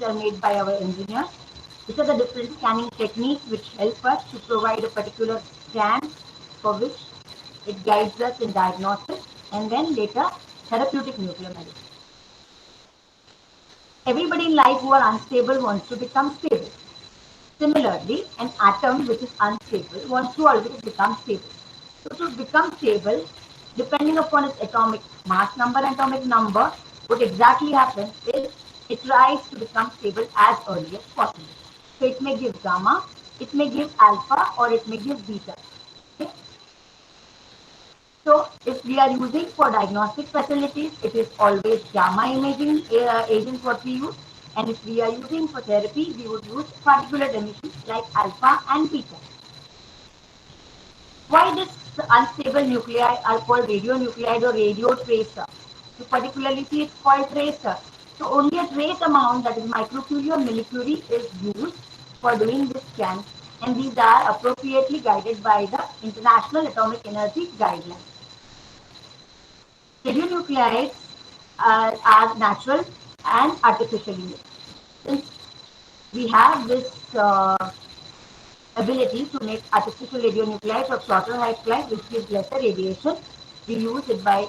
are made by our engineers. These are the different scanning techniques which help us to provide a particular scan for which it guides us in diagnosis and then later therapeutic nuclear medicine. Everybody in life who are unstable wants to become stable. Similarly, an atom which is unstable wants to always become stable. So to become stable, depending upon its atomic mass number and atomic number, what exactly happens is it tries to become stable as early as possible. So it may give gamma, it may give alpha, or it may give beta. Okay? So if we are using for diagnostic facilities, it is always gamma imaging agents what we use. And if we are using for therapy, we would use particulate emissions like alpha and beta. Why these unstable nuclei are called radionuclide or radio tracer? So particularly see it's called tracer. So only a trace amount, that is microcurie or millicurie, is used for doing this scan, and these are appropriately guided by the International Atomic Energy Guidelines. Radionuclides are natural and artificially made. Since we have this ability to make artificial radionuclides of shorter half-life, which gives lesser radiation, we use it by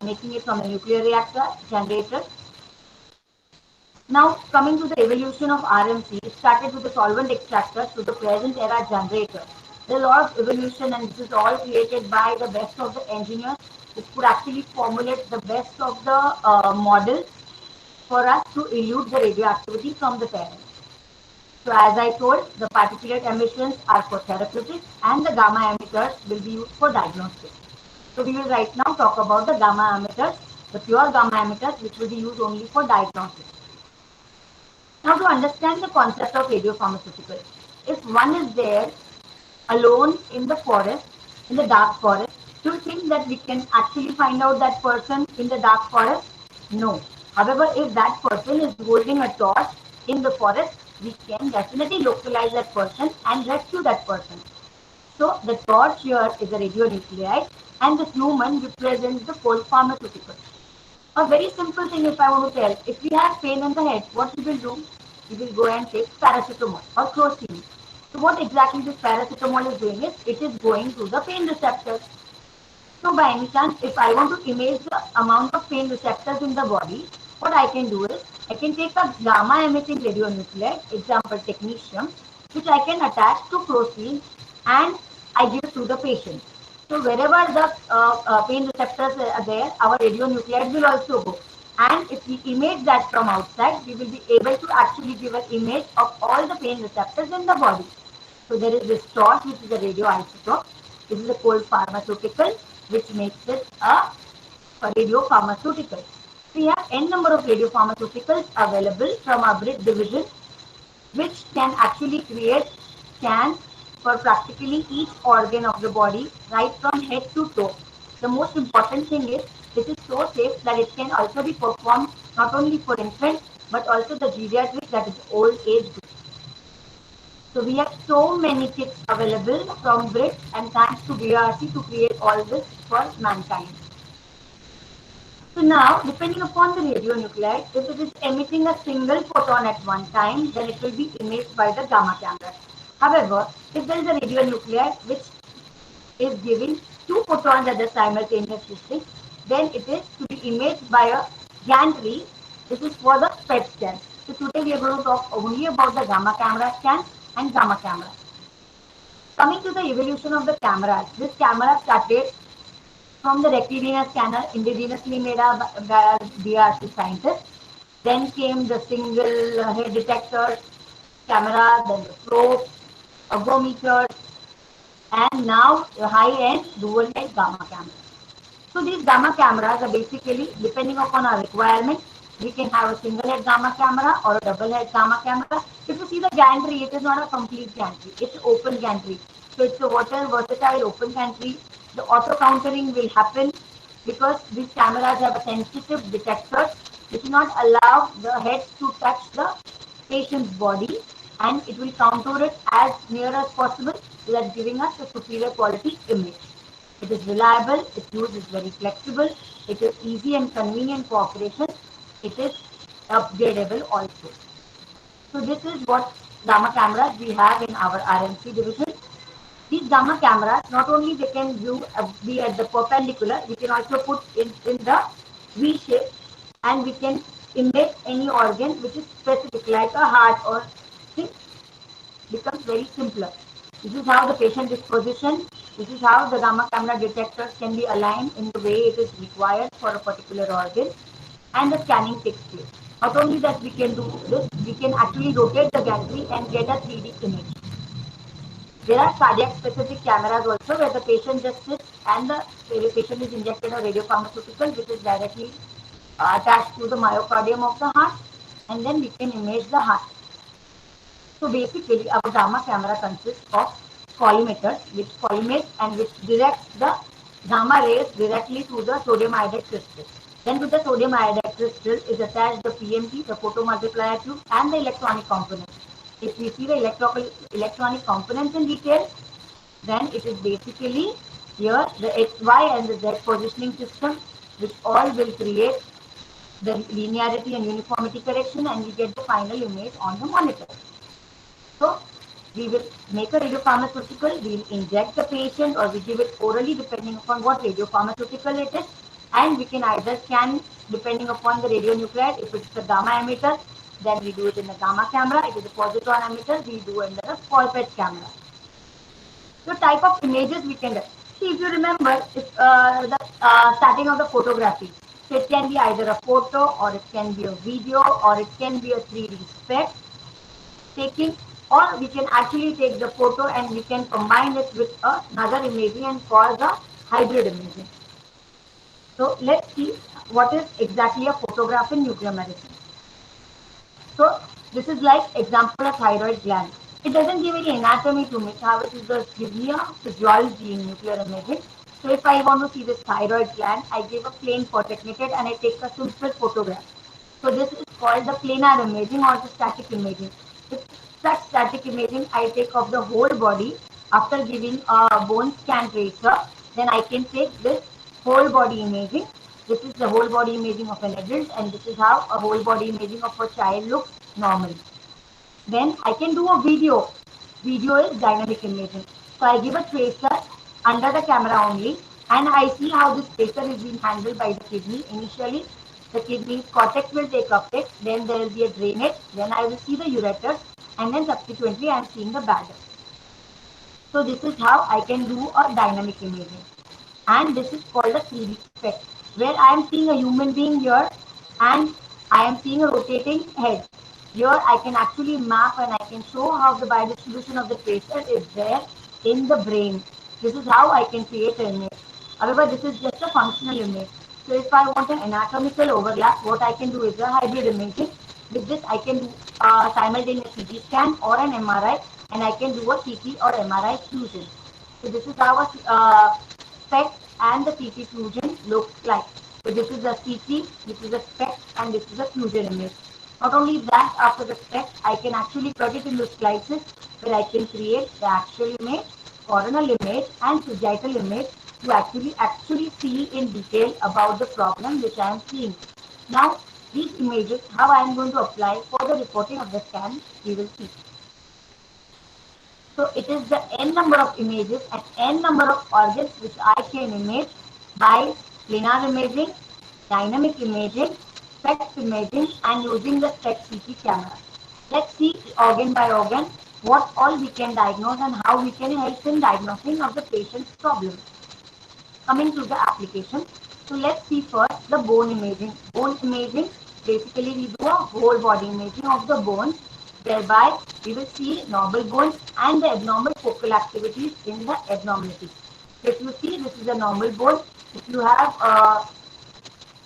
making it from a nuclear reactor generator. Now, coming to the evolution of RMC, it started with the solvent extractors to the present era generator. There is a lot of evolution, and this is all created by the best of the engineers who could actually formulate the best of the models for us to elute the radioactivity from the parent. So as I told, the particulate emissions are for therapeutics and the gamma emitters will be used for diagnostics. So we will right now talk about the gamma emitters, the pure gamma emitters, which will be used only for diagnostics. Now to understand the concept of radiopharmaceuticals, if one is there alone in the forest, in the dark forest, do you think that we can actually find out that person in the dark forest? No. However, if that person is holding a torch in the forest, we can definitely localize that person and rescue that person. So the torch here is a radionuclide and the human represents the cold pharmaceutical. A very simple thing if I want to tell, if we have pain in the head, what we will do? We will go and take paracetamol or crocin. So what exactly this paracetamol is doing is, it is going to the pain receptors. So by any chance, if I want to image the amount of pain receptors in the body, what I can do is, I can take a gamma emitting radionuclide, example technetium, which I can attach to crocin and I give to the patient. So wherever the pain receptors are there, our radionuclide will also go. And if we image that from outside, we will be able to actually give an image of all the pain receptors in the body. So there is this torch, which is a radioisotope. This is a cold pharmaceutical, which makes it a radiopharmaceutical. So we have n number of radiopharmaceuticals available from our BRIT division, which can actually create scans for practically each organ of the body, right from head to toe. The most important thing is, this is so safe that it can also be performed not only for infants but also the geriatric, that is old age group. So we have so many kits available from BRIT, and thanks to BRC to create all this for mankind. So now, depending upon the radionuclide, if it is emitting a single photon at one time, then it will be imaged by the gamma camera. However, if there is a radionuclide which is giving two photons at the simultaneous distance, then it is to be imaged by a gantry. This is for the PET scan. So today we are going to talk only about the gamma camera scan and gamma camera. Coming to the evolution of the cameras, this camera started from the rectilinear scanner indigenously made by BRC scientists. Then came the single head detector camera, then the probe, agometers, and now the high-end dual head gamma cameras. So these gamma cameras are basically, depending upon our requirement, we can have a single head gamma camera or a double head gamma camera. If you see the gantry, it is not a complete gantry, it's an open gantry. So it's a water versatile open gantry. The auto countering will happen because these cameras have a sensitive detectors which will not allow the heads to touch the patient's body, and it will counter it as near as possible, so that giving us a superior quality image. It is reliable, its use is very flexible, it is easy and convenient for operation, it is upgradable also. So this is what gamma cameras we have in our RMC division. These gamma cameras, not only they can be at the perpendicular, we can also put in the V shape, and we can image any organ which is specific, like a heart or thing, becomes very simpler. This is how the patient is positioned. This is how the gamma camera detectors can be aligned in the way it is required for a particular organ, and the scanning takes place. Not only that we can do this, we can actually rotate the gantry and get a 3D image. There are cardiac specific cameras also where the patient just sits and the patient is injected a radiopharmaceutical which is directly attached to the myocardium of the heart, and then we can image the heart. So basically our gamma camera consists of collimators which collimate and which directs the gamma rays directly to the sodium iodide crystal. Then to the sodium iodide crystal is attached the PMT, the photomultiplier tube, and the electronic components. If we see the electronic components in detail, then it is basically here the XY and the Z positioning system, which all will create the linearity and uniformity correction, and we get the final image on the monitor. So we will make a radiopharmaceutical, we will inject the patient or we give it orally depending upon what radiopharmaceutical it is, and we can either scan depending upon the radionuclide. If it's a gamma emitter, then we do it in the gamma camera. If it is a positron emitter, we do it in the pulpit camera. So type of images we can do. See, if you remember, it's the starting of the photography. So it can be either a photo, or it can be a video, or it can be a 3D spec taking, or we can actually take the photo and we can combine it with another imaging and cause a hybrid imaging. So let's see what is exactly a photograph in nuclear medicine. So this is like example of thyroid gland. It doesn't give any anatomy to me, how it is just give me a physiology in nuclear imaging. So if I want to see this thyroid gland, I give a plain photogenic and I take a simple photograph. So this is called the planar imaging or the static imaging. With such static imaging, I take of the whole body after giving a bone scan tracer. Then I can take this whole body imaging. This is the whole body imaging of an adult, and this is how a whole body imaging of a child looks normally. Then I can do a video. Video is dynamic imaging. So I give a tracer under the camera only, and I see how this tracer is being handled by the kidney. Initially, the kidney cortex will take up it, then there will be a drainage, then I will see the ureters, and then subsequently I am seeing the bladder. So this is how I can do a dynamic imaging. And this is called a 3D effect, where I am seeing a human being here and I am seeing a rotating head. Here I can actually map and I can show how the biodistribution of the tracer is there in the brain. This is how I can create an image. However, this is just a functional image. So if I want an anatomical overlap, what I can do is a hybrid imaging. With this, I can do simultaneous CT scan or an MRI, and I can do a CT or MRI fusion. So this is how a SPECT and the CT fusion looks like. So this is a CT, this is a SPECT, and this is a fusion image. Not only that, after the SPECT, I can actually cut it into slices where I can create the actual image, coronal image, and sagittal image to actually see in detail about the problem which I am seeing. Now, these images, how I am going to apply for the reporting of the scan, we will see. So it is the n number of images and n number of organs which I can image by planar imaging, dynamic imaging, SPECT imaging, and using the SPECT CT camera. Let's see organ by organ what all we can diagnose and how we can help in diagnosing of the patient's problem. Coming to the application, so let's see first the bone imaging. Bone imaging, basically we do a whole body imaging of the bones, thereby we will see normal bones and the abnormal focal activities in the abnormalities. So if you see, this is a normal bone. If you have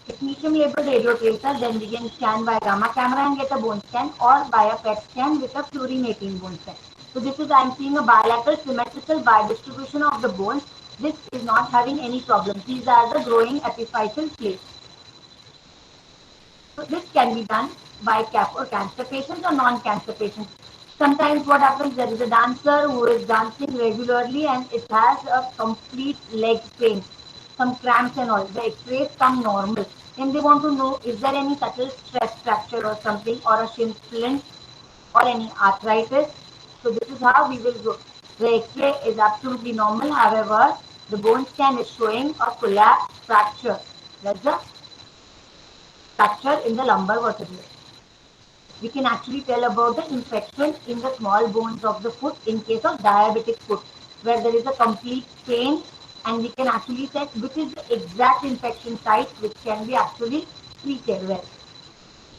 technetium labeled radio tracer, then we can scan by gamma camera and get a bone scan, or by a PET scan with a fluorinating bone scan. So this is, I am seeing a bilateral symmetrical biodistribution of the bones. This is not having any problem. These are the growing epiphyseal plates. So this can be done by cancer patients or non-cancer patients. Sometimes what happens, there is a dancer who is dancing regularly and it has a complete leg pain, some cramps and all. The x-rays come normal. Then they want to know, is there any subtle stress fracture or something, or a shin splint? or any arthritis. So this is how we will go. The X-ray is absolutely normal. However, the bone scan is showing a collapse fracture. That's the fracture in the lumbar vertebrae. We can actually tell about the infection in the small bones of the foot in case of diabetic foot, where there is a complete pain, and we can actually check which is the exact infection site which can be actually treated well.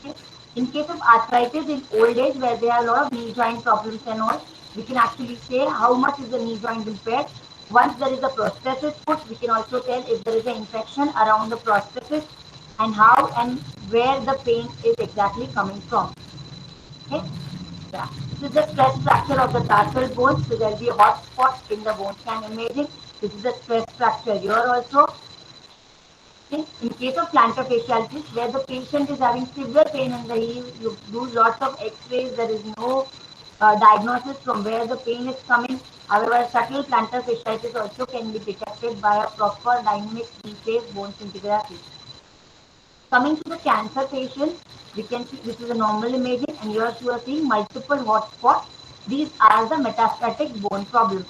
Okay. In case of arthritis in old age, where they have a lot of knee joint problems and all, we can actually say how much is the knee joint impaired. Once there is a prosthesis put, we can also tell if there is an infection around the prosthesis and how and where the pain is exactly coming from. Okay? Yeah. This is the stress fracture of the tarsal bone. So there will be a hot spot in the bone scan imaging. This is a stress fracture here also. In case of plantar fasciitis, where the patient is having severe pain in the heel, you do lots of X-rays. There is no diagnosis from where the pain is coming. However, subtle plantar fasciitis also can be detected by a proper dynamic three-phase bone scintigraphy. Coming to the cancer patient, we can see this is a normal imaging, and here you are seeing multiple hotspots. These are the metastatic bone problems.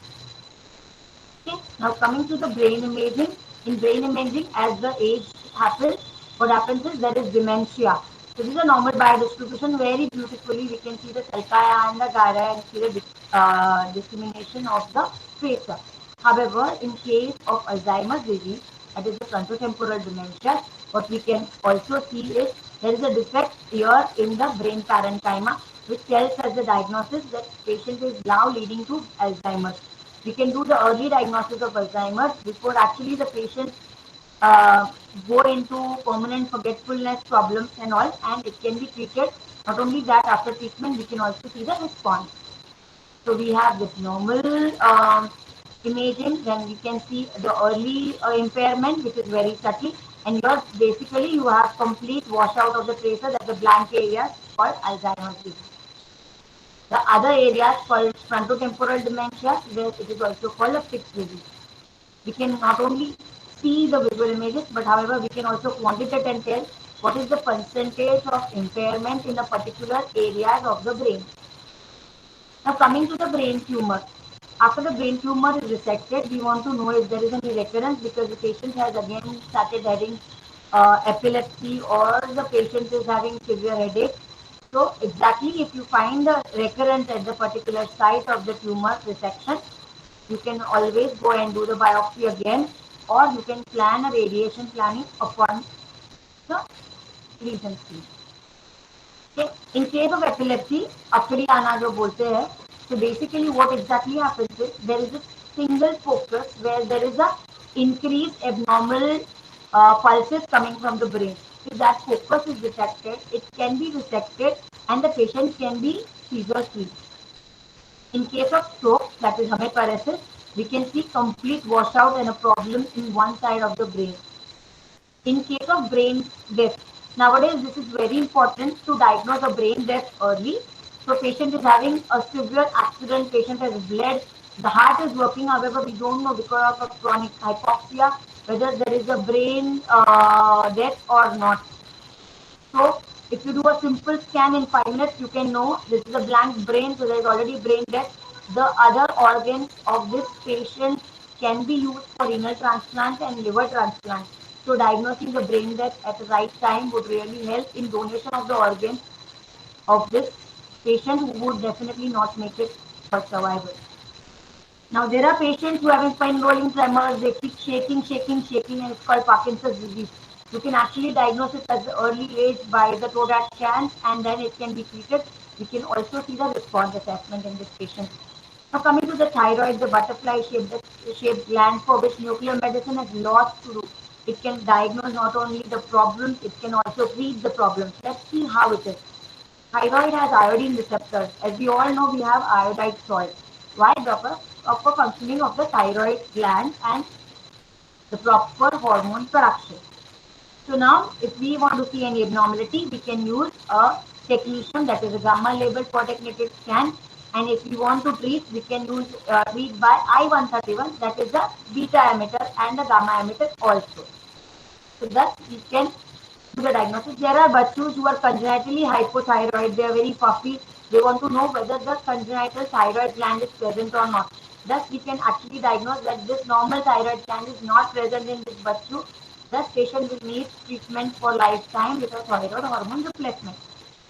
Okay. Now coming to the brain imaging. In brain imaging, as the age happens, what happens is there is dementia. So this is a normal biodistribution. Very beautifully, we can see the calcaya and the gyra and see the dissemination of the tracer. However, in case of Alzheimer's disease, that is the frontotemporal dementia, what we can also see is there is a defect here in the brain parenchyma, which tells us the diagnosis that patient is now leading to Alzheimer's. We can do the early diagnosis of Alzheimer's before actually the patient uh, go into permanent forgetfulness problems and all, and it can be treated. Not only that, after treatment, we can also see the response. So we have this normal imaging, then we can see the early impairment, which is very subtle, and here basically you have complete washout of the tracer, that the blank areas called Alzheimer's disease. The other areas called frontotemporal dementia, where it is also called a fixed disease. We can not only see the visual images, but however, we can also quantitate and tell what is the percentage of impairment in the particular areas of the brain. Now coming to the brain tumor. After the brain tumor is resected, we want to know if there is any recurrence, because the patient has again started having epilepsy, or the patient is having severe headache. So exactly if you find the recurrence at the particular site of the tumor resection, you can always go and do the biopsy again, or you can plan a radiation planning upon the lesion stage. In case of epilepsy, अकड़ी आना जो बोलते हैं, so basically what exactly happens is there is a single focus where there is a increased abnormal pulses coming from the brain. If that focus is detected, it can be resected and the patient can be seizure free. In case of stroke, that is hemiparesis, we can see complete washout and a problem in one side of the brain. In case of brain death, nowadays this is very important to diagnose a brain death early. So patient is having a severe accident, patient has bled, the heart is working, however we don't know because of chronic hypoxia whether there is a brain death or not. So if you do a simple scan in 5 minutes, you can know this is a blank brain, so there is already brain death. The other organs of this patient can be used for renal transplant and liver transplant. So diagnosing the brain death at the right time would really help in donation of the organs of this patient who would definitely not make it for survival. Now there are patients who have spine rolling tremors, they keep shaking, and it's called Parkinson's disease. You can actually diagnose it at the early age by the TODAT scans, and then it can be treated. We can also see the response assessment in this patient. Now coming to the thyroid, the butterfly shaped gland, for which nuclear medicine has lots to do. It can diagnose not only the problems, it can also treat the problems. Let's see how it is. Thyroid has iodine receptors. As we all know, we have iodide salt. Why? Proper functioning of the thyroid gland and the proper hormone production. So now, if we want to see any abnormality, we can use a technetium, that is a gamma labeled coordinated scan. And if we want to treat, we can use treat by I-131, that is the beta emitter and the gamma emitter also. So thus we can do the diagnosis. There are bachus who are congenitally hypothyroid. They are very puffy. They want to know whether the congenital thyroid gland is present or not. Thus, we can actually diagnose that this normal thyroid gland is not present in this Bachu. Thus, patient will need treatment for lifetime with a thyroid hormone replacement.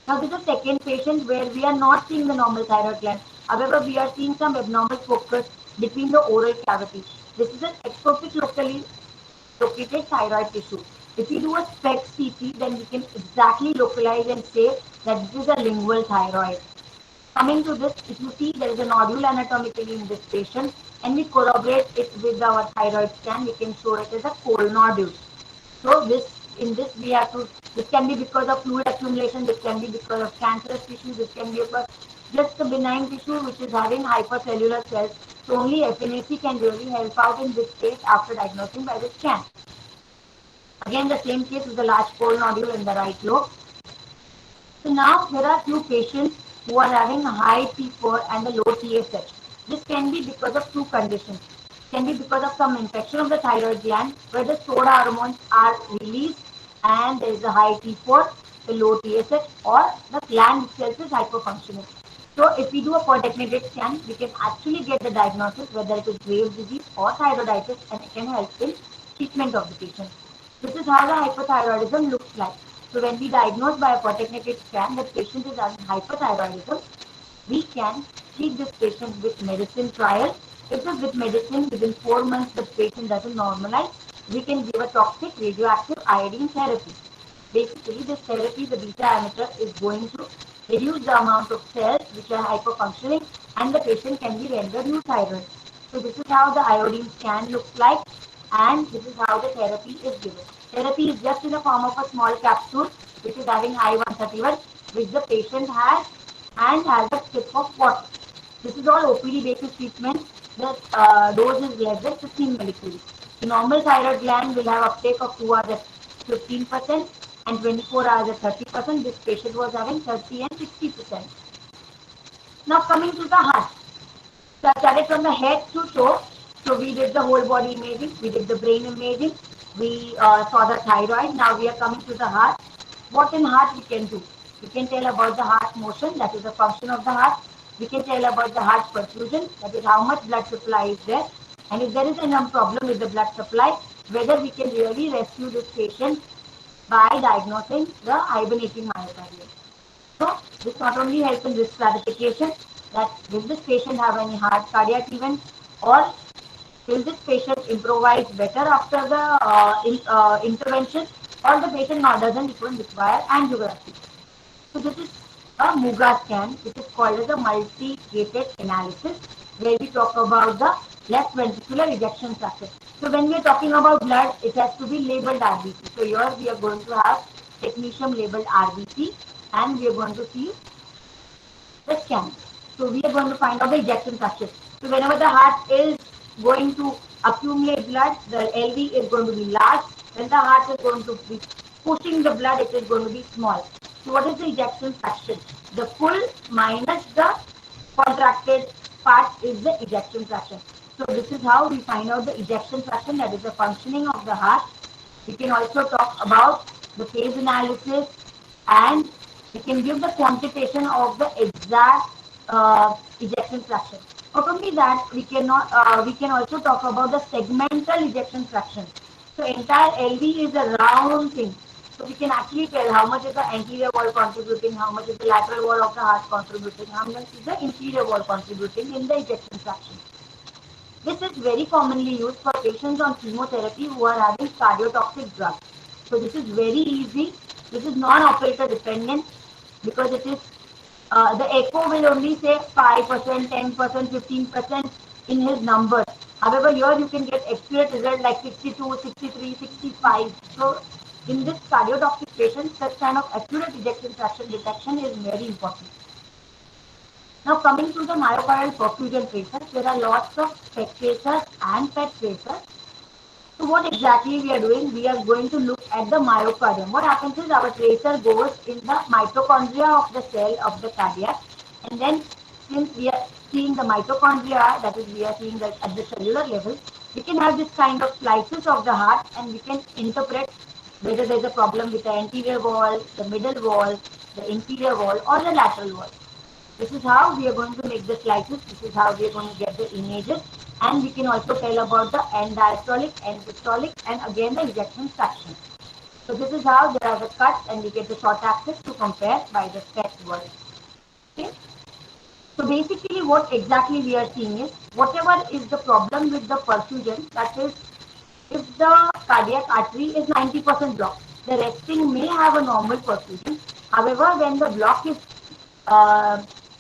Now, this is the second patient where we are not seeing the normal thyroid gland. However, we are seeing some abnormal focus between the oral cavity. This is an ectopic locally located thyroid tissue. If we do a SPECT CT, then we can exactly localize and say that this is a lingual thyroid. Coming to this, if you see there is a nodule anatomically in this patient and we corroborate it with our thyroid scan, we can show it as a cold nodule. So this can be because of fluid accumulation, this can be because of cancerous tissue, this can be because just a benign tissue which is having hypercellular cells. So only FNAC can really help out in this case after diagnosing by the scan. Again, the same case is the large cold nodule in the right lobe. So now there are few patients who are having a high T4 and a low TSH. This can be because of two conditions. It can be because of some infection of the thyroid gland where the soda hormones are released and there is a high T4, a low TSH, or the gland itself is hyperfunctioning. So if we do a coordinated scan, we can actually get the diagnosis whether it is Graves' disease or thyroiditis, and it can help in treatment of the patient. This is how the hypothyroidism looks like. So when we diagnose by a coordinated scan that patient is having hypothyroidism, we can treat this patient with medicine trial. If it is with medicine, within 4 months the patient doesn't normalize, we can give a toxic radioactive iodine therapy. Basically, this therapy, the beta emitter, is going to reduce the amount of cells which are hyperfunctioning and the patient can be rendered euthyroid. So this is how the iodine scan looks like and this is how the therapy is given. Therapy is just in the form of a small capsule which is having I-131 which the patient has and has a sip of water. This is all OPD basis treatment. The dose is less than 15 millicuries. The normal thyroid gland will have uptake of 2 hours at 15% and 24 hours at 30%. This patient was having 30 and 60%. Now coming to the heart. So I started from the head to toe. So we did the whole body imaging, we did the brain imaging, we saw the thyroid. Now we are coming to the heart. What in heart we can do? We can tell about the heart motion, that is the function of the heart. We can tell about the heart perfusion, that is how much blood supply is there. And if there is any problem with the blood supply, whether we can really rescue this patient by diagnosing the hibernating myocardium. So this not only helps in risk stratification, that will this patient have any heart cardiac event or will this patient improvise better after the intervention or the patient now doesn't even require angiography. So this is a MUGA scan, which is called as a multi-gated analysis, where we talk about the left ventricular ejection fraction. So when we are talking about blood, it has to be labeled RBC. So here we are going to have technetium labeled RBC, and we are going to see the scan. So we are going to find out the ejection fraction. So whenever the heart is going to accumulate blood, the LV is going to be large. When the heart is going to be pushing the blood, it is going to be small. So what is the ejection fraction? The full minus the contracted part is the ejection fraction. So this is how we find out the ejection fraction, that is the functioning of the heart. We can also talk about the phase analysis and we can give the quantitation of the exact ejection fraction. Not only that, we can also talk about the segmental ejection fraction. So entire LV is a round thing. So we can actually tell how much is the anterior wall contributing, how much is the lateral wall of the heart contributing, how much is the inferior wall contributing in the ejection fraction. This is very commonly used for patients on chemotherapy who are having cardiotoxic drugs. So this is very easy. This is non-operator dependent because it is the echo will only say 5%, 10%, 15% in his numbers. However, here you can get accurate result like 62, 63, 65. So in this cardiotoxic patient, such kind of accurate ejection fraction detection is very important. Now coming to the myocardial perfusion tracers, there are lots of SPECT tracers and PET tracers. So what exactly we are doing? We are going to look at the myocardium. What happens is our tracer goes in the mitochondria of the cell of the cardiac, and then since we are seeing the mitochondria, that is we are seeing that at the cellular level, we can have this kind of slices of the heart and we can interpret whether there is a problem with the anterior wall, the middle wall, the inferior wall or the lateral wall. This is how we are going to make the slices. This is how we are going to get the images. And we can also tell about the end diastolic, end systolic, and again the ejection fraction. So this is how there are the cuts and we get the short axis to compare by the sketch word. Okay. So basically what exactly we are seeing is whatever is the problem with the perfusion, that is if the cardiac artery is 90% blocked, the resting may have a normal perfusion. However, when the block is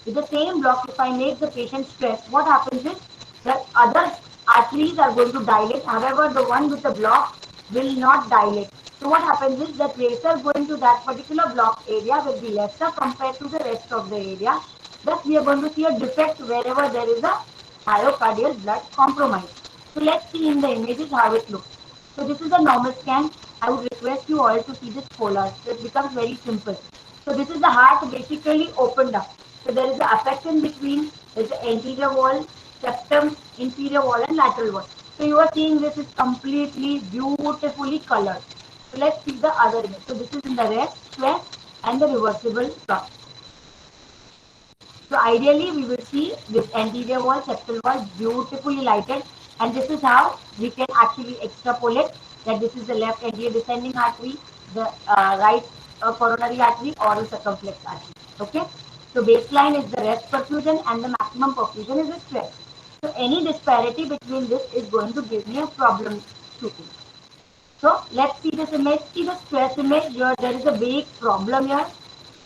with the same block, if I make the patient stress, what happens is that other arteries are going to dilate. However, the one with the block will not dilate. So what happens is that pressure going to that particular block area will be lesser compared to the rest of the area. Thus, we are going to see a defect wherever there is a myocardial blood compromise. So let's see in the images how it looks. So this is a normal scan. I would request you all to see this polar. So it becomes very simple. So this is the heart basically opened up. So there is a affection between the anterior wall, septum, inferior wall and lateral wall. So you are seeing this is completely beautifully colored. So let's see the other image. So this is in the rest, stress and the reversible block. So ideally we will see this anterior wall, septal wall beautifully lighted, and this is how we can actually extrapolate that this is the left anterior descending artery, the right coronary artery or the circumflex artery. Okay. So baseline is the rest perfusion and the maximum perfusion is the stress. So any disparity between this is going to give me a problem shooting. So let's see this image. See the stress image here. There is a big problem here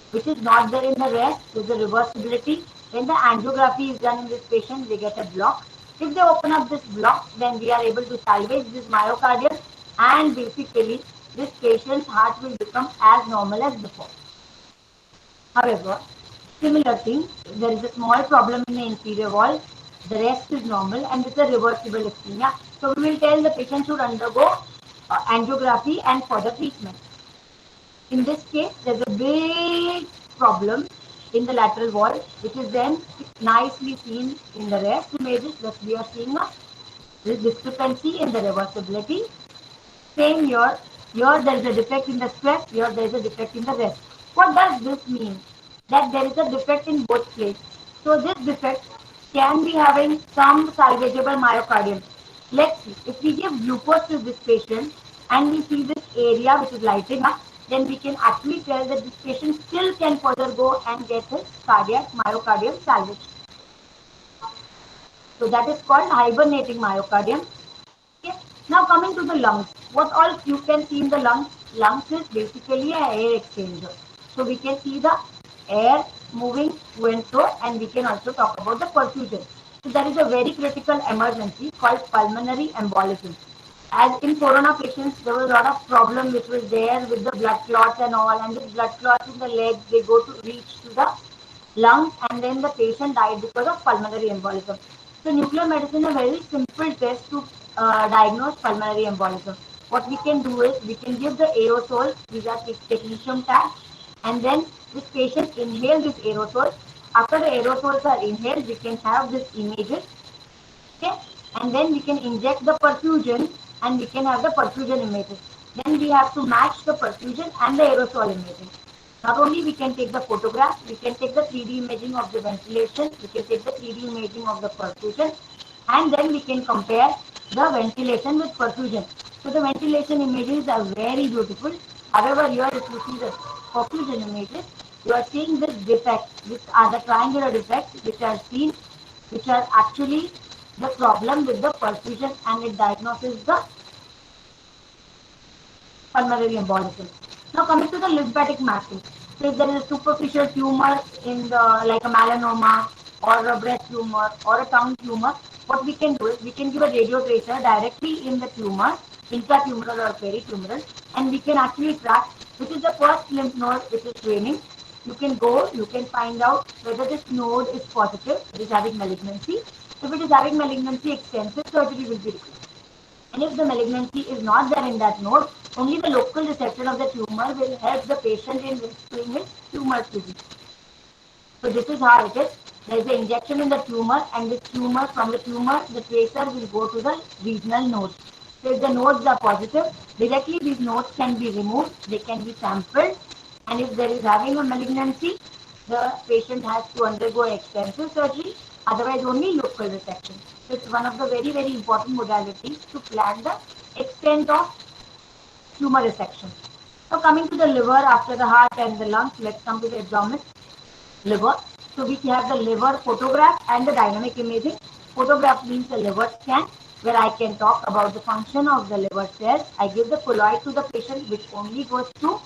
which is not there in the rest. There's a reversibility. When the angiography is done in this patient, they get a block. If they open up this block, then we are able to salvage this myocardium and basically this patient's heart will become as normal as before. However, similar thing, there is a small problem in the inferior wall. The rest is normal and it's a reversible ischemia. So we will tell the patient should undergo angiography and further treatment. In this case, there's a big problem in the lateral wall, which is then nicely seen in the rest images that we are seeing a discrepancy in the reversibility. Same here. Here there is a defect in the stress. Here there is a defect in the rest. What does this mean? That there is a defect in both places. So this defect can be having some salvageable myocardium. Let's see. If we give glucose to this patient and we see this area which is lighting up, then we can actually tell that this patient still can further go and get his cardiac myocardium salvaged. So that is called hibernating myocardium. Okay. Now coming to the lungs, what all you can see in the lungs? Lungs is basically a air exchanger. So we can see the air moving to and fro, and we can also talk about the perfusion. So there is a very critical emergency called pulmonary embolism. As in corona patients, there was a lot of problem which was there with the blood clots and all, and the blood clots in the legs, they go to reach to the lungs, and then the patient died because of pulmonary embolism. So nuclear medicine is a very simple test to diagnose pulmonary embolism. What we can do is we can give the aerosol, these are technetium tags, and then this patient inhale this aerosol. After the aerosols are inhaled, we can have this images, okay, and then we can inject the perfusion and we can have the perfusion images. Then we have to match the perfusion and the aerosol imaging. Not only we can take the photograph, we can take the 3D imaging of the ventilation, we can take the 3D imaging of the perfusion, and then we can compare the ventilation with perfusion. So the ventilation images are very beautiful. However, here if you see the perfusion images, you are seeing this defect, which are the triangular defects which are seen, which are actually the problem with the perfusion, and it diagnoses the pulmonary embolism. Now coming to the lymphatic mapping. So if there is a superficial tumor in the like a melanoma or a breast tumor or a tongue tumor, what we can do is we can give a radio tracer directly in the tumor, intratumoral or peritumoral, and we can actually track which is the first lymph node which is draining. You can go, you can find out whether this node is positive, it is having malignancy. If it is having malignancy, extensive surgery will be required. And if the malignancy is not there in that node, only the local resection of the tumor will help the patient in rescuing his tumor disease. So this is how it is. There is an injection in the tumor, and the tumor, from the tumor, the tracer will go to the regional nodes. So if the nodes are positive, directly these nodes can be removed, they can be sampled, and if there is having a malignancy, the patient has to undergo extensive surgery, otherwise only local resection. So it's one of the very, very important modalities to plan the extent of tumor resection. Now coming to the liver after the heart and the lungs, let's come to the abdomen. Liver. So we have the liver photograph and the dynamic imaging. Photograph means the liver scan, where I can talk about the function of the liver cells. I give the colloid to the patient, which only goes to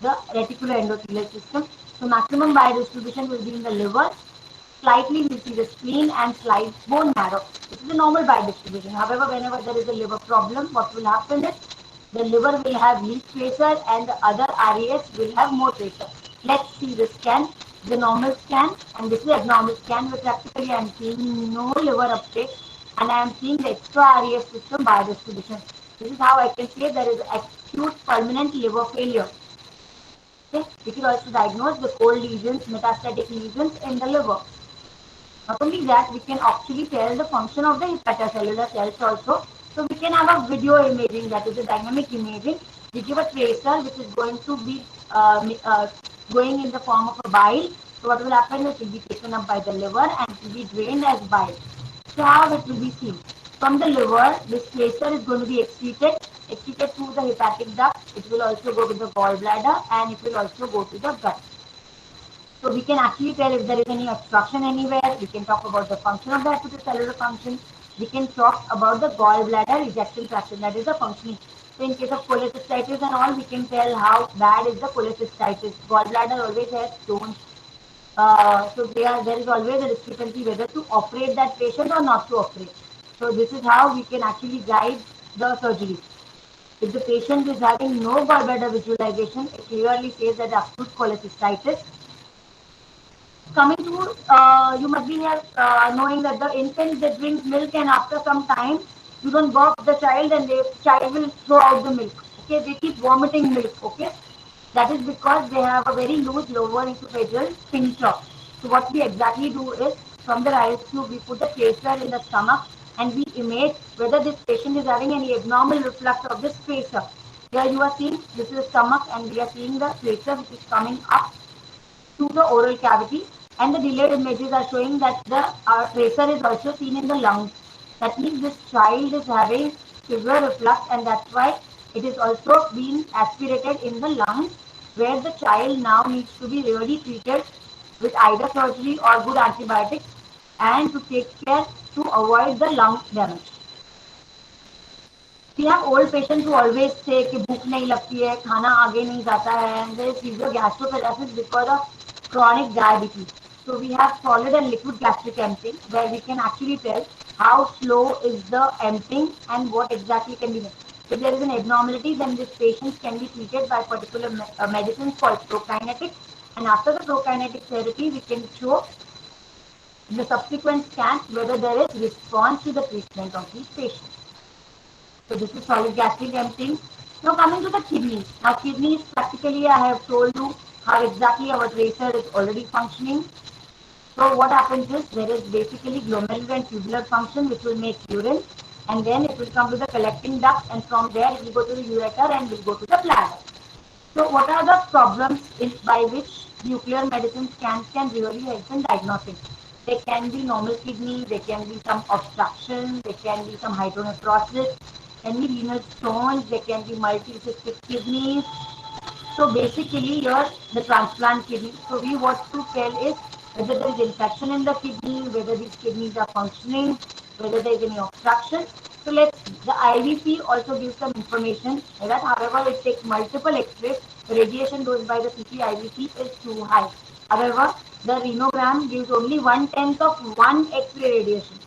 the reticuloendothelial system. So maximum biodistribution will be in the liver. Slightly we see the spleen and slight bone marrow. This is the normal biodistribution. However, whenever there is a liver problem, what will happen is the liver will have least tracer and the other RAS will have more tracer. Let's see the scan, the normal scan, and this is abnormal scan where practically I am seeing no liver uptake and I am seeing the extra RAS system biodistribution. This is how I can say there is acute permanent liver failure. Okay? We can also diagnose the cold lesions, metastatic lesions in the liver. Not only that, we can actually tell the function of the hepatocellular cells also. So we can have a video imaging, that is a dynamic imaging. We give a tracer which is going to be going in the form of a bile. So what will happen is it will be taken up by the liver and it will be drained as bile. So how it will be seen? From the liver, this tracer is going to be excreted through the hepatic duct. It will also go to the gallbladder and it will also go to the gut. So we can actually tell if there is any obstruction anywhere. We can talk about the function of the hepatocellular function. We can talk about the gallbladder ejection fraction, that is the functioning. So in case of cholecystitis and all, we can tell how bad is the cholecystitis. Gallbladder always has stones. So there is always a discrepancy whether to operate that patient or not to operate. So this is how we can actually guide the surgery. If the patient is having no gallbladder visualization, it clearly says that acute cholecystitis. Coming to, you must be here knowing that the infant that drinks milk and after some time you don't burp the child and the child will throw out the milk. Okay, they keep vomiting milk. Okay, that is because they have a very loose lower esophageal sphincter. So what we exactly do is from the rice tube we put the tracer in the stomach and we image whether this patient is having any abnormal reflux of this tracer. Here you are seeing this is the stomach and we are seeing the tracer which is coming up to the oral cavity, and the delayed images are showing that the tracer is also seen in the lungs. That means this child is having severe reflux and that's why it is also being aspirated in the lungs, where the child now needs to be really treated with either surgery or good antibiotics and to take care to avoid the lung damage. We have old patients who always say कि भूख नहीं लगती है, खाना आगे नहीं जाता है, and there is severe gastroparesis because of chronic diabetes. So we have solid and liquid gastric emptying where we can actually tell how slow is the emptying and what exactly can be done. If there is an abnormality, then this patient can be treated by particular medicines called prokinetics, and after the prokinetic therapy, we can show in the subsequent scans whether there is response to the treatment of these patients. So this is solid gastric emptying. Now coming to the kidneys. Now kidneys, practically I have told you how exactly our tracer is already functioning. So what happens is there is basically glomerular and tubular function which will make urine, and then it will come to the collecting duct, and from there it will go to the ureter and will go to the bladder. So what are the problems by which nuclear medicine scans can really help in diagnosing? There can be normal kidney, there can be some obstruction, there can be some hydronephrosis, can be renal stones, there can be multi-cystic kidneys. So basically here the transplant kidney. So we want to tell is whether there is infection in the kidney, whether these kidneys are functioning, whether there is any obstruction. So the IVC also gives some information that however it takes multiple X-rays, the radiation dose by the CT IVC is too high. However, the renogram gives only 1/10 of one X-ray radiation.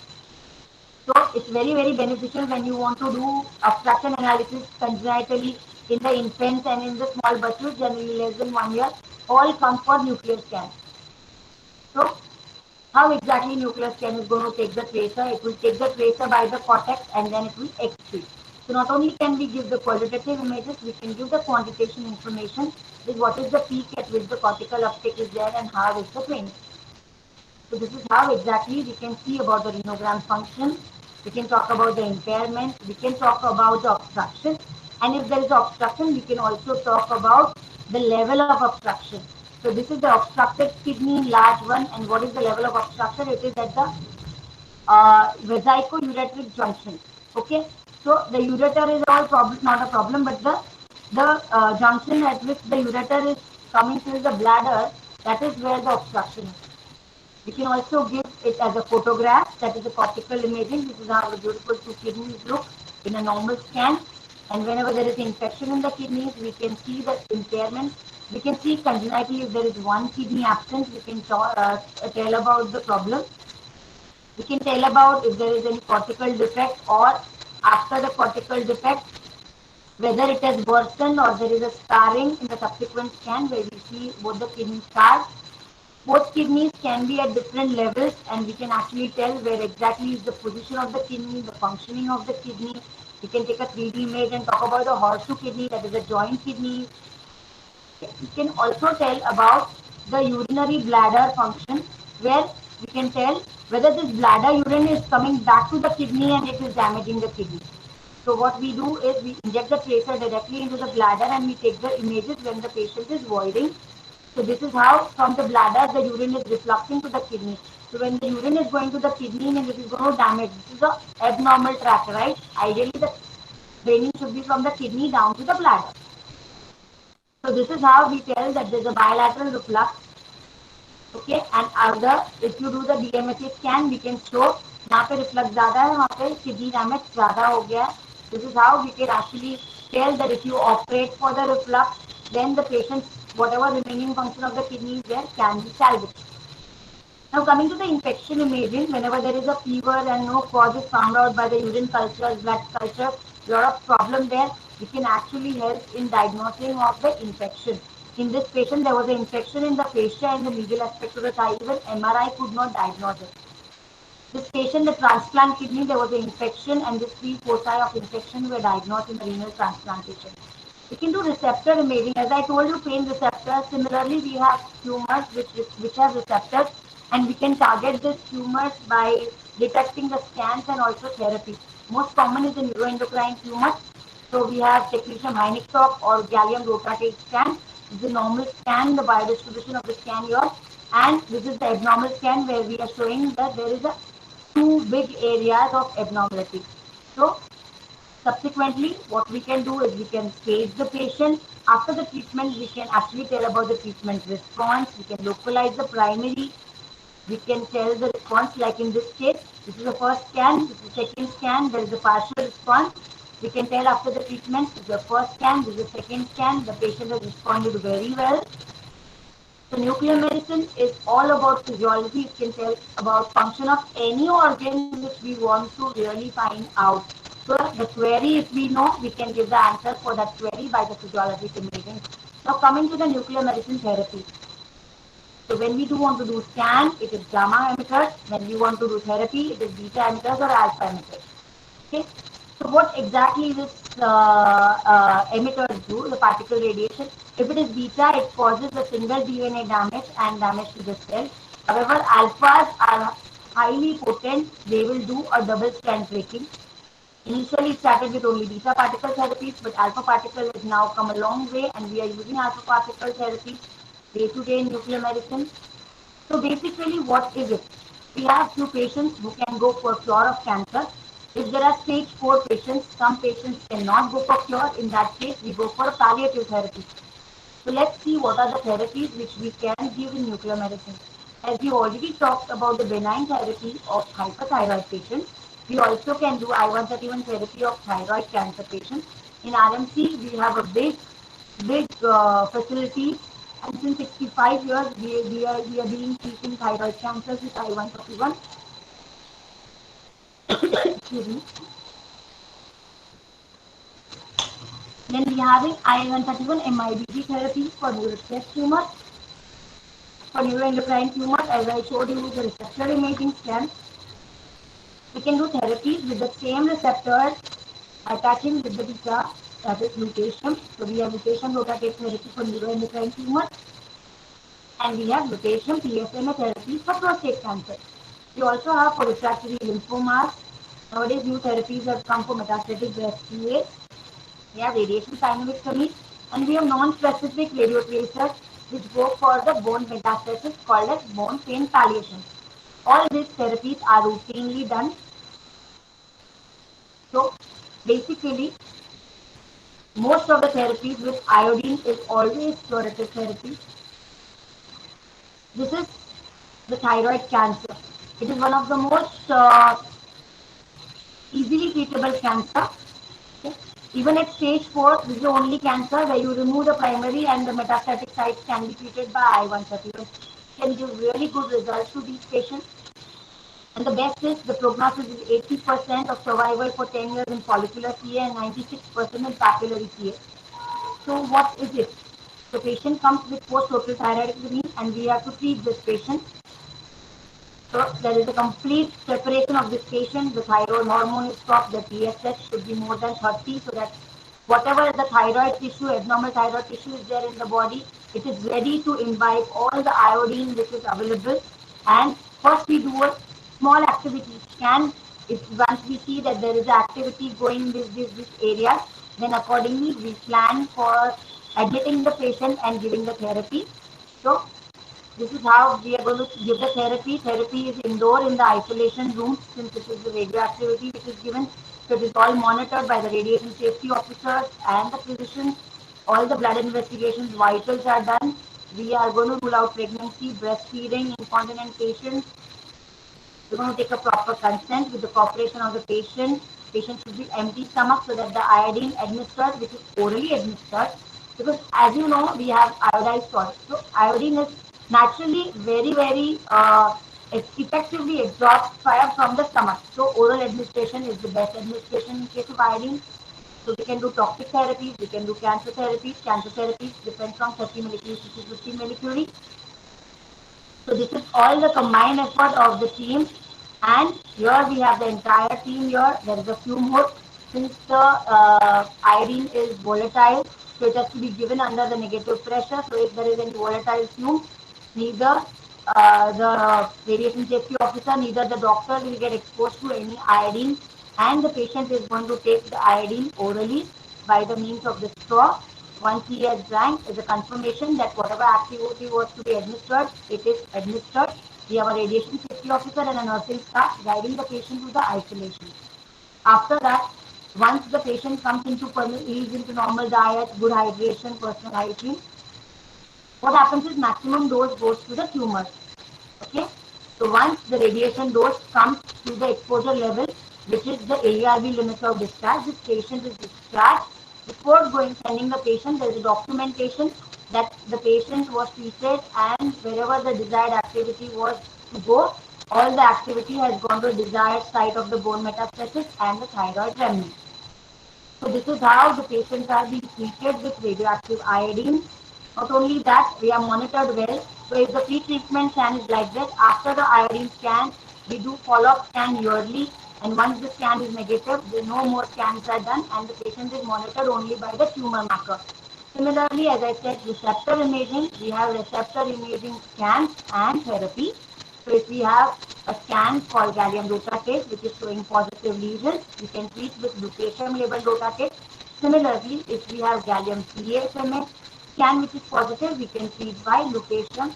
So it's very, very beneficial when you want to do obstruction analysis congenitally in the infants and in the small bachus, generally less than 1 year, all come for nuclear scan. So how exactly nuclear scan is going to take the tracer? It will take the tracer by the cortex and then it will excrete. So not only can we give the qualitative images, we can give the quantitation information with what is the peak at which the cortical uptake is there and how is the training. So this is how exactly we can see about the renogram function. We can talk about the impairment. We can talk about the obstruction. And if there is obstruction, we can also talk about the level of obstruction. So this is the obstructed kidney, large one, and what is the level of obstruction? It is at the vesico-ureteric junction. Okay, so the ureter is all problem, not a problem, but the junction at which the ureter is coming to the bladder, that is where the obstruction is. We can also give it as a photograph, that is a cortical imaging. This is how the beautiful two kidneys look in a normal scan. And whenever there is infection in the kidneys, we can see the impairment. We can see congenitally if there is one kidney absent, we can tell about the problem. We can tell about if there is any cortical defect, or after the cortical defect, whether it has worsened or there is a scarring in the subsequent scan where we see both the kidney scars. Both kidneys can be at different levels, and we can actually tell where exactly is the position of the kidney, the functioning of the kidney. We can take a 3D image and talk about the horseshoe kidney, that is a joint kidney. We can also tell about the urinary bladder function, where we can tell whether this bladder urine is coming back to the kidney and it is damaging the kidney. So what we do is we inject the tracer directly into the bladder and we take the images when the patient is voiding. So this is how from the bladder the urine is refluxing to the kidney. So when the urine is going to the kidney and it is going to damage, this is the abnormal track, right? Ideally the draining should be from the kidney down to the bladder. So this is how we tell that there is a bilateral reflux. Okay, and other, if you do the DMHA scan, we can show यहाँ पे reflux ज़्यादा है, वहाँ पे kidney damage ज़्यादा हो गया है. This is how we can actually tell that if you operate for the reflux, then the patient's whatever remaining function of the kidney is there can be salvaged. Now coming to the infection imaging, whenever there is a fever and no cause is found out by the urine culture, blood culture, lot of problem there, we can actually help in diagnosing of the infection. In this patient, there was an infection in the fascia and the medial aspect of the thigh. Even MRI could not diagnose it. This patient, the transplant kidney, there was an infection, and these three foci of infection were diagnosed in the renal transplantation. We can do receptor imaging. As I told you, pain receptors. Similarly, we have tumors which have receptors, and we can target these tumors by detecting the scans and also therapy. Most common is the neuroendocrine tumors. So we have technetium Hynek or gallium rotate scan. This is the normal scan, the biodistribution of the scan here, and this is the abnormal scan where we are showing that there is a two big areas of abnormality. So subsequently, what we can do is we can stage the patient. After the treatment, we can actually tell about the treatment response. We can localize the primary. We can tell the response, like in this case, this is the first scan, this is the second scan, there is a partial response. We can tell after the treatment, this is the first scan, this is the second scan, the patient has responded very well. So nuclear medicine is all about physiology. It can tell about function of any organ which we want to really find out. So the query, if we know, we can give the answer for that query by the physiologic imaging. Now coming to the nuclear medicine therapy. So when we do want to do scan, it is gamma emitters. When we want to do therapy, it is beta emitters or alpha emitters. Okay. So what exactly this emitters do, the particle radiation? If it is beta, it causes a single DNA damage and damage to the cell. However, alphas are highly potent. They will do a double strand breaking. Initially, it started with only beta particle therapies, but alpha particle has now come a long way, and we are using alpha particle therapy day-to-day in nuclear medicine. So basically, what is it? We have few patients who can go for cure of cancer. If there are stage 4 patients, some patients cannot go for cure. In that case, we go for palliative therapy. So let's see what are the therapies which we can give in nuclear medicine. As we already talked about the benign therapy of hyperthyroid patients, we also can do I-131 therapy of thyroid cancer patients. In RMC, we have a big facility, and since 65 years, we are being treating thyroid cancers with I-131. Excuse me. Then we are having I-131 MIBG therapy for neurostress tumors. For neuroendocrine tumors, as I showed you the receptor imaging scan, we can do therapies with the same receptors attaching with the beta, that is lutetium. So we have lutetium rotatate therapy for neuroendocrine tumors, and we have lutetium PSMA therapy for prostate cancer. We also have for refractory lymphomas. Nowadays, new therapies have come for metastatic breast cancer. We have radiation dynamic studies, and we have non-specific radiotracers which go for the bone metastasis called as bone pain palliation. All these therapies are routinely done. So basically, most of the therapies with iodine is always curative therapy. This is the thyroid cancer. It is one of the most easily treatable cancer. Okay. Even at stage 4, this is the only cancer where you remove the primary and the metastatic sites can be treated by I-131. Can give really good results to these patients. And the best is the prognosis is 80% of survival for 10 years in follicular CA and 96% in papillary CA. So what is it? The patient comes with post-total thyroidectomy and we have to treat this patient. So there is a complete separation of this patient. The thyroid hormone is stopped. The TSH should be more than 30 so that whatever the thyroid tissue, abnormal thyroid tissue is there in the body, it is ready to imbibe all the iodine which is available. And first we do a small activity scan. If once we see that there is activity going in this area, then accordingly we plan for admitting the patient and giving the therapy. So this is how we are going to give the therapy. Therapy is indoor in the isolation room since it is the radioactivity which is given. So it is all monitored by the radiation safety officers and the physicians. All the blood investigations, vitals are done. We are going to rule out pregnancy, breastfeeding, incontinent patients. We're going to take a proper consent with the cooperation of the patient. Patient should be empty stomach so that the iodine administered, which is orally administered, because as you know, we have iodized salt. So iodine is naturally very effectively absorbed fire from the stomach. So oral administration is the best administration in case of iodine. So we can do toxic therapies, we can do cancer therapies. Cancer therapies depend from 30 millicuries to 50 millicuries. So this is all the combined effort of the team, and here we have the entire team here. There is a fume hood. Since the iodine is volatile, so it has to be given under the negative pressure. So if there is any volatile fume, neither the radiation safety officer, neither the doctor will get exposed to any iodine, and the patient is going to take the iodine orally by the means of the straw. Once he has drank, is a confirmation that whatever activity was to be administered, it is administered. We have a radiation safety officer and a nursing staff guiding the patient to the isolation. After that, once the patient comes into normal diet, good hydration, personal hygiene, what happens is maximum dose goes to the tumor. Okay, so once the radiation dose comes to the exposure level, which is the ARV limit of discharge, this patient is discharged. Before going sending the patient, there is a documentation that the patient was treated and wherever the desired activity was to go, all the activity has gone to the desired site of the bone metastasis and the thyroid remnant. So this is how the patients are being treated with radioactive iodine. Not only that, we are monitored well. So if the pre-treatment scan is like that, after the iodine scan, we do follow-up scan yearly. And once the scan is negative, no more scans are done and the patient is monitored only by the tumor marker. Similarly, as I said, receptor imaging, we have receptor imaging scans and therapy. So if we have a scan called gallium dotatate, which is showing positive lesions, we can treat with lutetium labeled dotatate. Similarly, if we have gallium PSMA scan which is positive, we can treat by lutetium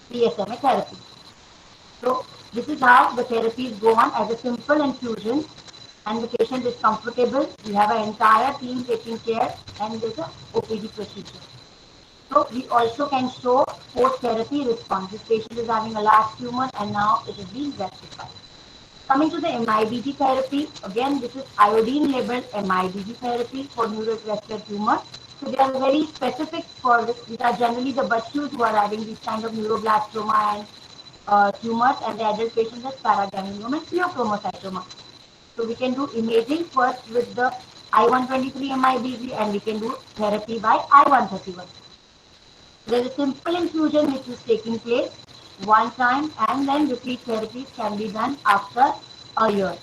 PSMA therapy. So this is how the therapies go on as a simple infusion and the patient is comfortable. We have an entire team taking care and there's a OPD procedure. So we also can show post-therapy response. This patient is having a large tumor and now it is being rectified. Coming to the MIBG therapy, again this is iodine labeled MIBG therapy for neurovascular tumor. So they are very specific for this. These are generally the bachus who are having these kind of neuroblastoma and tumors, and the adult patients have paraganglioma and pheochromocytoma. So we can do imaging first with the I-123 MIBG and we can do therapy by I-131. There is a simple infusion which is taking place one time and then repeat therapies can be done after a year.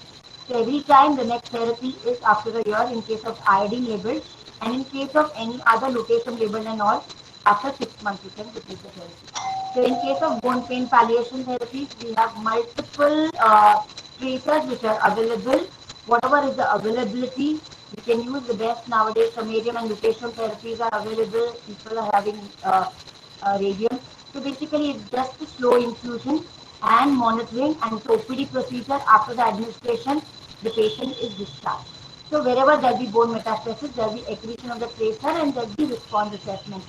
So every time the next therapy is after a year in case of iodine labeled, and in case of any other lutetium labeled and all, after 6 months you can repeat the therapy. So in case of bone pain palliation therapies, we have multiple tracers which are available. Whatever is the availability, we can use the best nowadays. Samarium and lutetium therapies are available. People are having radium. So basically, it's just a slow infusion and monitoring, and it's OPD procedure. After the administration, the patient is discharged. So wherever there be bone metastasis, there will be accretion of the tracer and there will be response assessment.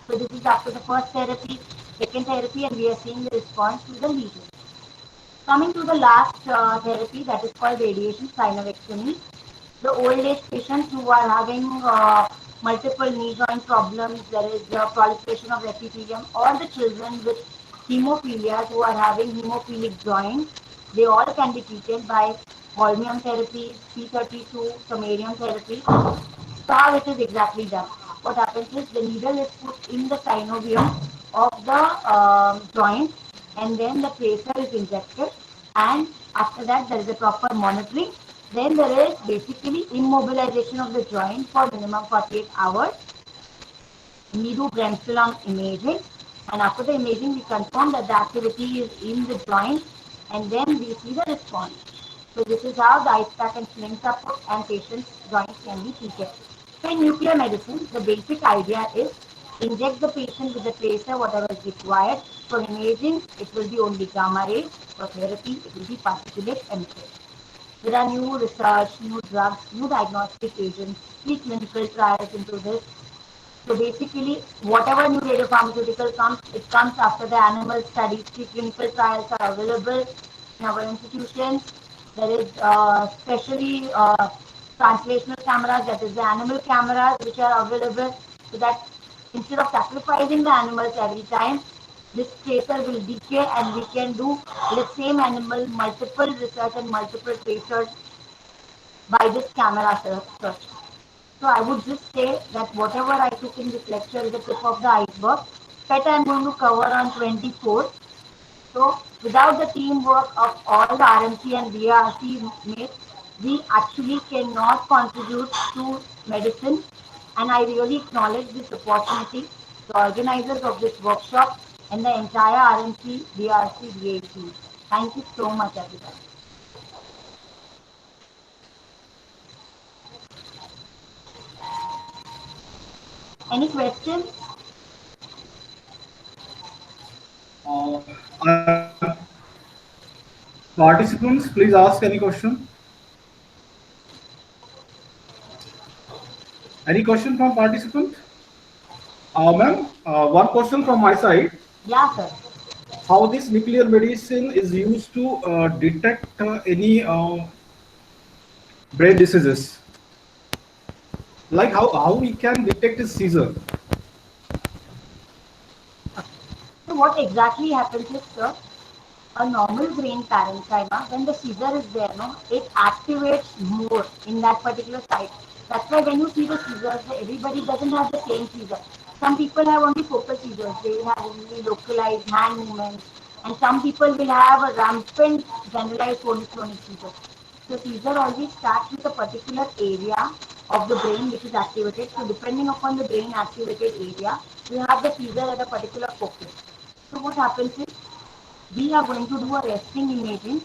So this is after the first therapy, second therapy, and we are seeing the response to the lesion. Coming to the last therapy, that is called radiation synovectomy. The old age patients who are having multiple knee joint problems, there is proliferation of epithelium, or the children with hemophilia who are having hemophilic joints, they all can be treated by holmium therapy, C32, samarium therapy. So how it is exactly done? What happens is the needle is put in the synovium of the joint, and then the tracer is injected, and after that there is a proper monitoring. Then there is basically immobilization of the joint for minimum 48 hours. We do Bremston imaging, and after the imaging we confirm that the activity is in the joint, and then we see the response. So this is how the ice pack and slings are put and patient's joints can be treated. So in nuclear medicine, the basic idea is inject the patient with the tracer, whatever is required. For imaging, it will be only gamma rays. For therapy, it will be particulate emission. There are new research, new drugs, new diagnostic agents, preclinical trials into this. So basically, whatever new radiopharmaceutical comes, it comes after the animal studies. Preclinical trials are available in our institutions. There is especially translational cameras, that is the animal cameras, which are available, so that instead of sacrificing the animals every time, this tracer will decay and we can do the same animal multiple research and multiple tracers by this camera search. So I would just say that whatever I took in this lecture is the tip of the iceberg. PET I'm going to cover on 24th. So without the teamwork of all the RMC and BRC mates, we actually cannot contribute to medicine. And I really acknowledge this opportunity, the organizers of this workshop, and the entire RMC, BRC, BAC. Thank you so much, everybody. Any questions? Uh, Participants, please ask any question. Any question from participant? Ma'am, one question from my side. Yeah, sir. How this nuclear medicine is used to detect any brain diseases? Like how we can detect a seizure? So what exactly happens is, sir, a normal brain parenchyma, when the seizure is there, no, it activates more in that particular site. That's why when you see the seizures, everybody doesn't have the same seizure. Some people have only focal seizures, they will have only localized hand movements, and some people will have a rampant generalized tonic-clonic seizure. So seizure always starts with a particular area of the brain which is activated. So depending upon the brain activated area, you have the seizure at a particular focus. So what happens is we are going to do a resting imaging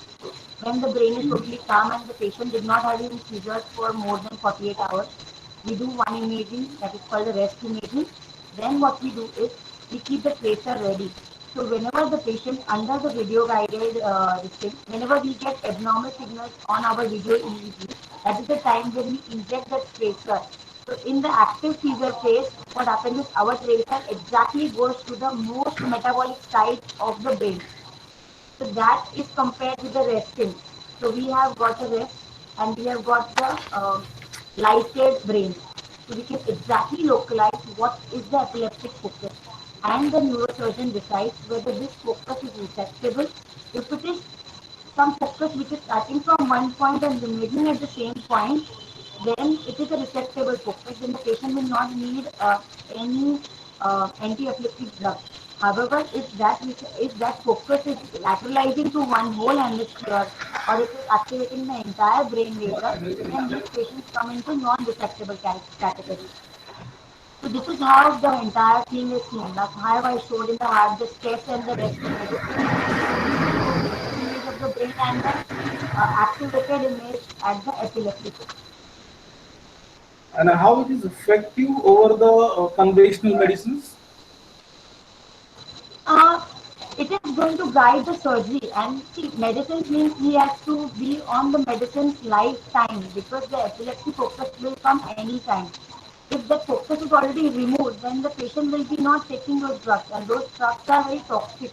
when the brain is totally calm and the patient did not have any seizures for more than 48 hours. We do one imaging that is called the rest imaging. Then what we do is we keep the tracer ready. So whenever the patient under the video guided whenever we get abnormal signals on our video EEG, that is the time when we inject the tracer. So in the active seizure phase, what happens is our tracer exactly goes to the most metabolic site of the brain. So that is compared with the resting. So we have got a rest and we have got the lighted brain. So we can exactly localize what is the epileptic focus. And the neurosurgeon decides whether this focus is resectable. If it is some focus which is starting from one point and remaining at the same point, then it is a resectable focus. Then the patient will not need any anti-epileptic drug. However, if that focus is lateralizing to one whole hemisphere or it is activating the entire brain later, then these patients come into non-resectable category. So this is how the entire thing is seen. Like how I showed in the heart, the stress and the rest images. So we show resting image of the brain and the activated image at the epileptic. And how it is effective over the conventional medicines? Uh, it is going to guide the surgery, and see, medicines means he has to be on the medicine's lifetime because the epilepsy focus will come anytime. If the focus is already removed, then the patient will be not taking those drugs, and those drugs are very toxic.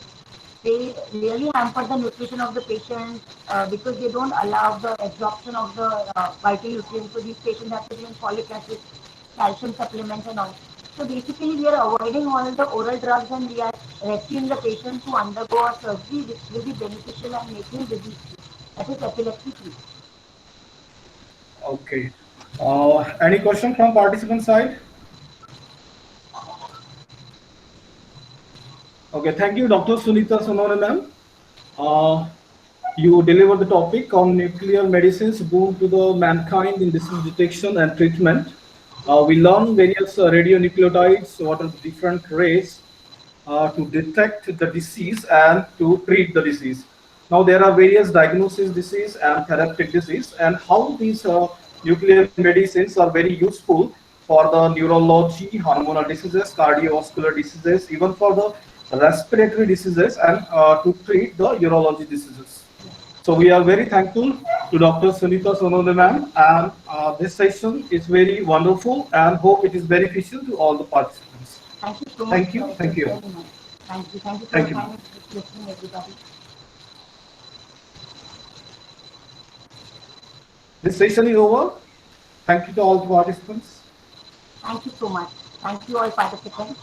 They really hamper the nutrition of the patient because they don't allow the absorption of the vital nutrients. So these patients have to be on folic acid, calcium supplements and all. So basically we are avoiding all the oral drugs and we are rescuing the patient to undergo a surgery which will be beneficial and making disease free. That is epilepsy free. Okay. Any question from participant side? Okay, thank you, Dr. Sunita Sonore ma'am. Uh, you delivered the topic on nuclear medicines boon to the mankind in disease detection and treatment. We learn various radionucleotides, what are the different rays to detect the disease and to treat the disease. Now there are various diagnosis disease and therapeutic disease, and how these nuclear medicines are very useful for the neurology, hormonal diseases, cardiovascular diseases, even for the respiratory diseases, and to treat the urology diseases. So we are very thankful to Dr. Sunita Sonode ma'am, and this session is very wonderful and hope it is beneficial to all the participants. Thank you so much, Thank sir. you, It thank was you, very nice. Thank you. Thank you for your thank you, time ma'am. and listening, everybody. This session is over. Thank you to all the participants. Thank you so much. Thank you all participants.